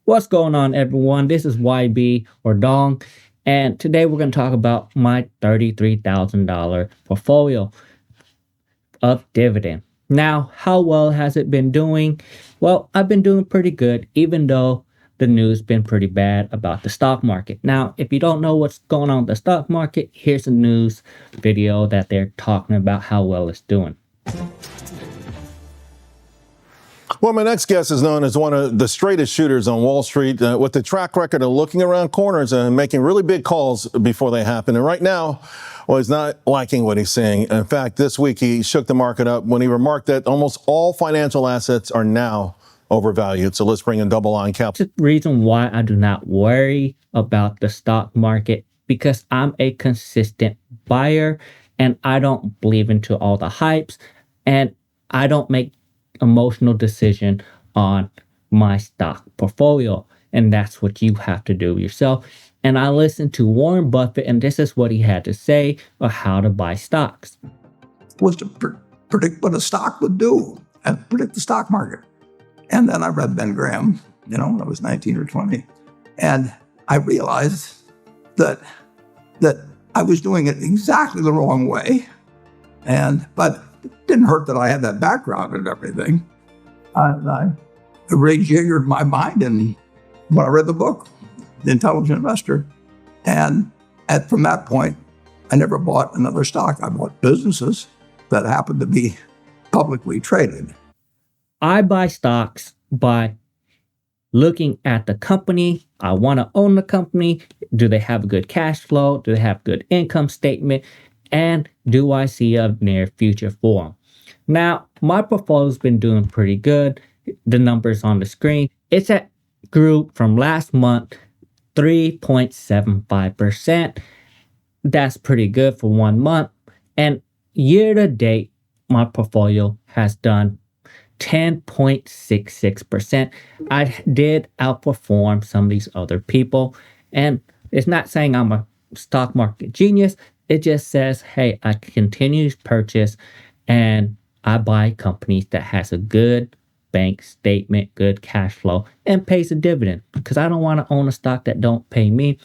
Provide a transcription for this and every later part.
What's going on, everyone? This is YB or Dong, and today we're going to talk about my $33,000 portfolio of Dividend. Now, how well has it been doing? Well, I've been doing pretty good, even though the news been pretty bad about the stock market. Now, if you don't know what's going on with the stock market, here's a news video that they're talking about how well it's doing. Well, my next guest is known as one of the straightest shooters on Wall Street with the track record of looking around corners and making really big calls before they happen. And right now, well, he's not liking what he's seeing. In fact, this week he shook the market up when he remarked that almost all financial assets are now overvalued. So let's bring in Double Line Capital. The reason why I do not worry about the stock market, because I'm a consistent buyer and I don't believe into all the hypes, and I don't make emotional decision on my stock portfolio, and that's what you have to do yourself. And I listened to Warren Buffett, and this is what he had to say about how to buy stocks. Was to predict what a stock would do and predict the stock market. And then I read Ben Graham, when I was 19 or 20, and I realized that I was doing it exactly the wrong way. But it didn't hurt that I had that background and everything. I rejiggered my mind and when I read the book, The Intelligent Investor. And from that point, I never bought another stock. I bought businesses that happened to be publicly traded. I buy stocks by looking at the company. I want to own the company. Do they have a good cash flow? Do they have good income statement? And do I see a near future for them? Now, my portfolio's been doing pretty good. The numbers on the screen. It's grew from last month 3.75%. That's pretty good for 1 month. And year to date, my portfolio has done 10.66%. I did outperform some of these other people. And it's not saying I'm a stock market genius. It just says, hey, I continue to purchase and I buy companies that has a good bank statement, good cash flow, and pays a dividend, because I don't want to own a stock that don't pay me.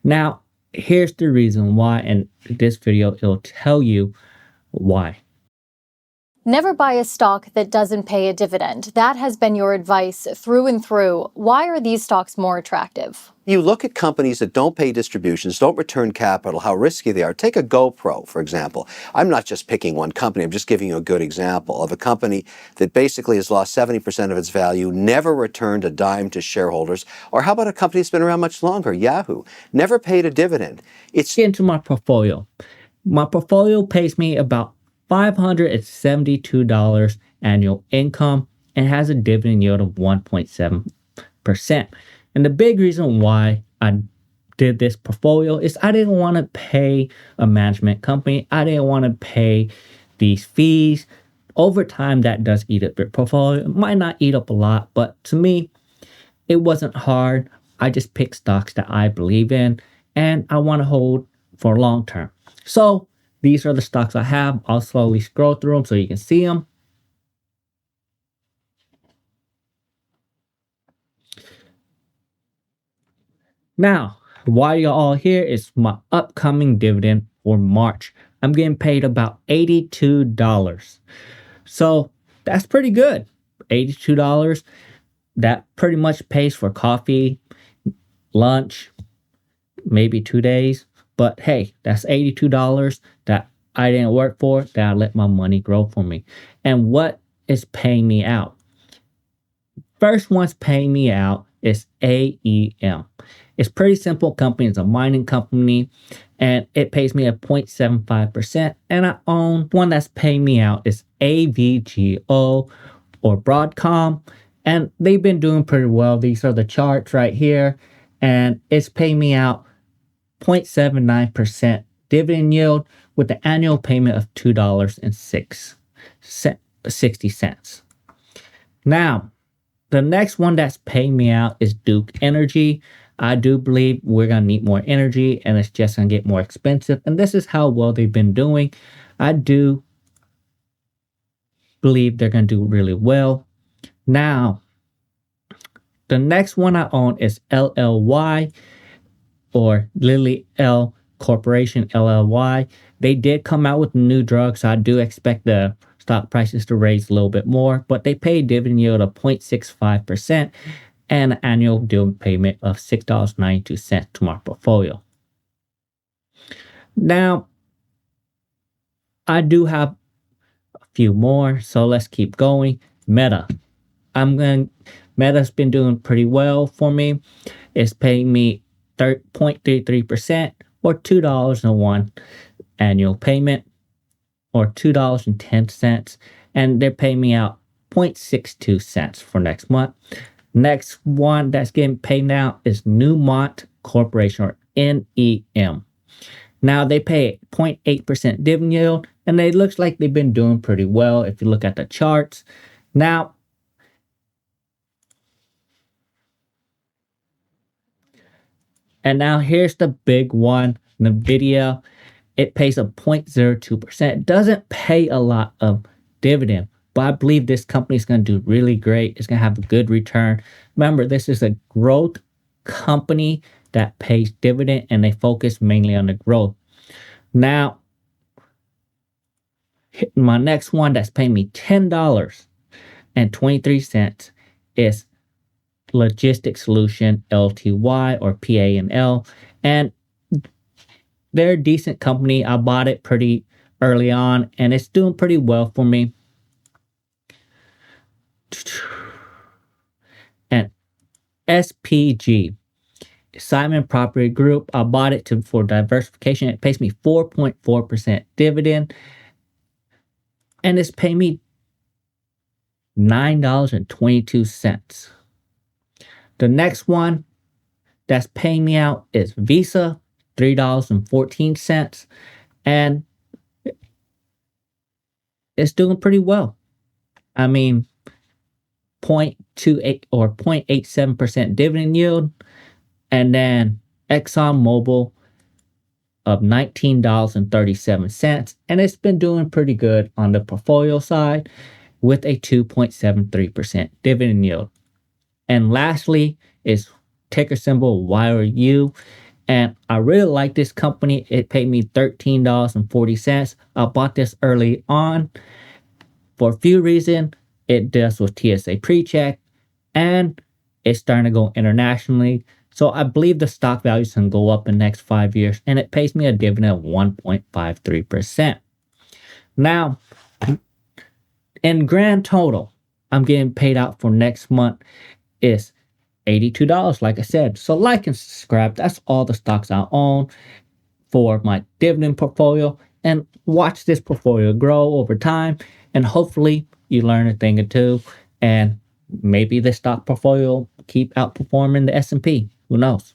Now, here's the reason why, and this video, it'll tell you why. Never buy a stock that doesn't pay a dividend. That has been your advice through and through. Why are these stocks more attractive? You look at companies that don't pay distributions, don't return capital, how risky they are. Take a GoPro, for example. I'm not just picking one company. I'm just giving you a good example of a company that basically has lost 70% of its value, never returned a dime to shareholders. Or how about a company that's been around much longer, Yahoo? Never paid a dividend. It's into my portfolio. My portfolio pays me about $572 annual income and has a dividend yield of 1.7%. And the big reason why I did this portfolio is I didn't want to pay a management company. I didn't want to pay these fees. Over time, that does eat up your portfolio. It might not eat up a lot, but to me, it wasn't hard. I just picked stocks that I believe in and I want to hold for long term. So these are the stocks I have. I'll slowly scroll through them so you can see them. Now, why you're all here is my upcoming dividend for March. I'm getting paid about $82. So that's pretty good. $82. That pretty much pays for coffee, lunch, maybe 2 days. But hey, that's $82 that I didn't work for, that I let my money grow for me. And what is paying me out? First one's paying me out is AEM. It's pretty simple company. It's a mining company, and it pays me at 0.75%. And I own one that's paying me out is AVGO or Broadcom, and they've been doing pretty well. These are the charts right here, and it's paying me out 0.79% dividend yield with the annual payment of $2.60. Now, the next one that's paying me out is Duke Energy. I do believe we're going to need more energy and it's just going to get more expensive. And this is how well they've been doing. I do believe they're going to do really well. Now, The next one I own is LLY, or Lilly L Corporation, LLY. They did come out with a new drug, so I do expect the stock prices to raise a little bit more, but they pay a dividend yield of 0.65% and an annual dividend payment of $6.92 to my portfolio. Now, I do have a few more, so let's keep going. Meta's been doing pretty well for me. It's paying me 0.33% or $2.01 annual payment, or $2.10, and they're paying me out 0.62 cents for next month. Next one that's getting paid now is Newmont Corporation, or NEM. Now they pay 0.8% dividend yield, and it looks like they've been doing pretty well if you look at the charts. Now, here's the big one, NVIDIA. It pays a 0.02%. It doesn't pay a lot of dividend, but I believe this company is going to do really great. It's going to have a good return. Remember, this is a growth company that pays dividend, and they focus mainly on the growth. Now, my next one that's paying me $10.23 is Logistics Solution, LTY, or PANL, and they're a decent company. I bought it pretty early on, and it's doing pretty well for me. And SPG, Simon Property Group, I bought it for diversification. It pays me 4.4% dividend, and it's paying me $9.22. The next one that's paying me out is Visa, $3.14, and it's doing pretty well. I mean, 0.28 or 0.87% dividend yield, and then ExxonMobil of $19.37, and it's been doing pretty good on the portfolio side with a 2.73% dividend yield. And lastly is ticker symbol YRU. And I really like this company. It paid me $13.40. I bought this early on for a few reasons. It does with TSA pre-check, and it's starting to go internationally. So I believe the stock values can go up in the next 5 years, and it pays me a dividend of 1.53%. Now, in grand total, I'm getting paid out for next month is $82, like I said. So like and subscribe. That's all the stocks I own for my dividend portfolio, and watch this portfolio grow over time, and hopefully you learn a thing or two, and maybe the stock portfolio keep outperforming the S&P. Who knows?